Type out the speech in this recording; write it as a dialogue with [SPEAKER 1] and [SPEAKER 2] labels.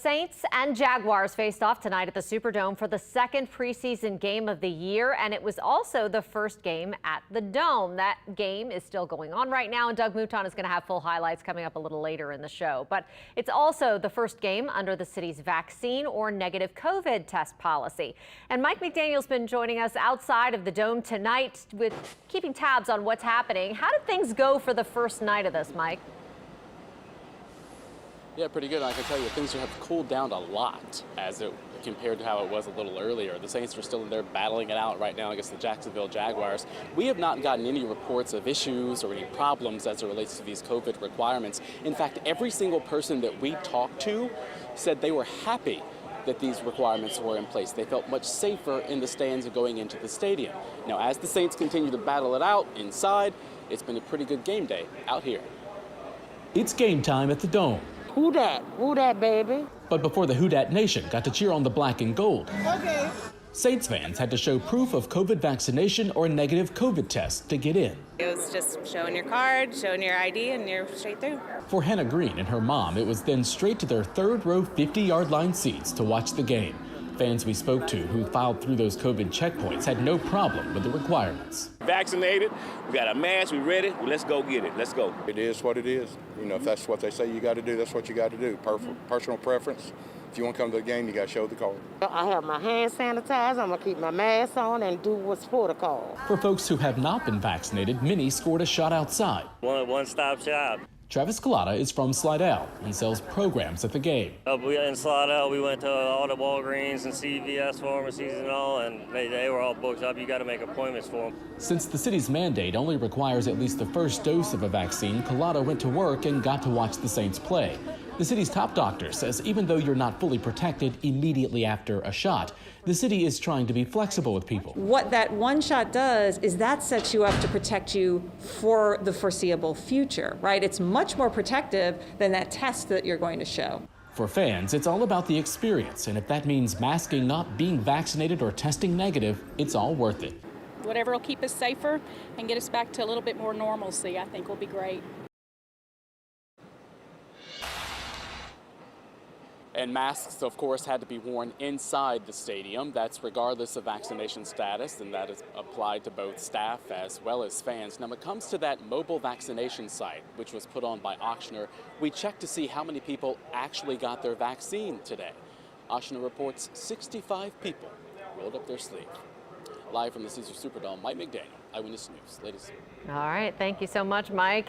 [SPEAKER 1] Saints and Jaguars faced off tonight at the Superdome for the second preseason game of the year, and it was also the first game at the Dome. That game is still going on right now, and Doug Mouton is going to have full highlights coming up a little later in the show. But it's also the first game under the city's vaccine or negative COVID test policy. And Mike McDaniel's been joining us outside of the Dome tonight with keeping tabs on what's happening. How did things go for the first night of this, Mike?
[SPEAKER 2] Yeah, pretty good. I can tell you things have cooled down a lot compared to how it was a little earlier. The Saints are still in there battling it out right now against the Jacksonville Jaguars. We have not gotten any reports of issues or any problems as it relates to these COVID requirements. In fact, every single person that we talked to said they were happy that these requirements were in place. They felt much safer in the stands going into the stadium. Now, as the Saints continue to battle it out inside, it's been a pretty good game day out here.
[SPEAKER 3] It's game time at the Dome.
[SPEAKER 4] Who dat? Who dat, baby?
[SPEAKER 3] But before the Who Dat Nation got to cheer on the black and gold,
[SPEAKER 4] Okay.
[SPEAKER 3] Saints fans had to show proof of COVID vaccination or negative COVID test to get in.
[SPEAKER 5] It was just showing your card, showing your ID, and you're straight through.
[SPEAKER 3] For Hannah Green and her mom, it was then straight to their third row 50-yard line seats to watch the game. Fans we spoke to who filed through those COVID checkpoints had no problem with the requirements.
[SPEAKER 6] Vaccinated, we got a mask, we ready, let's go get it, let's go.
[SPEAKER 7] It is what it is. You know, if that's what they say you got to do, that's what you got to do. Personal preference. If you want to come to the game, you got to show the card.
[SPEAKER 4] I have my hand sanitizer. I'm going to keep my mask on and do what's protocol.
[SPEAKER 3] For folks who have not been vaccinated, many scored a shot outside.
[SPEAKER 8] One-stop shop.
[SPEAKER 3] Travis Collada is from Slidell and sells programs at the game.
[SPEAKER 8] In Slidell, we went to all the Walgreens and CVS pharmacies and all, and they were all booked up. You got to make appointments for them.
[SPEAKER 3] Since the city's mandate only requires at least the first dose of a vaccine, Collada went to work and got to watch the Saints play. The city's top doctor says even though you're not fully protected immediately after a shot, the city is trying to be flexible with people.
[SPEAKER 9] What that one shot does is that sets you up to protect you for the foreseeable future, right? It's much more protective than that test that you're going to show.
[SPEAKER 3] For fans, it's all about the experience, and if that means masking up, being vaccinated, or testing negative, it's all worth it.
[SPEAKER 10] Whatever will keep us safer and get us back to a little bit more normalcy, I think will be great.
[SPEAKER 2] And masks, of course, had to be worn inside the stadium. That's regardless of vaccination status, and that is applied to both staff as well as fans. Now, when it comes to that mobile vaccination site, which was put on by Auctioner, we checked to see how many people actually got their vaccine today. Auctioner reports 65 people rolled up their sleeve. Live from the Caesars Superdome, Mike McDaniel, Eyewitness News. Ladies.
[SPEAKER 1] All right. Thank you so much, Mike.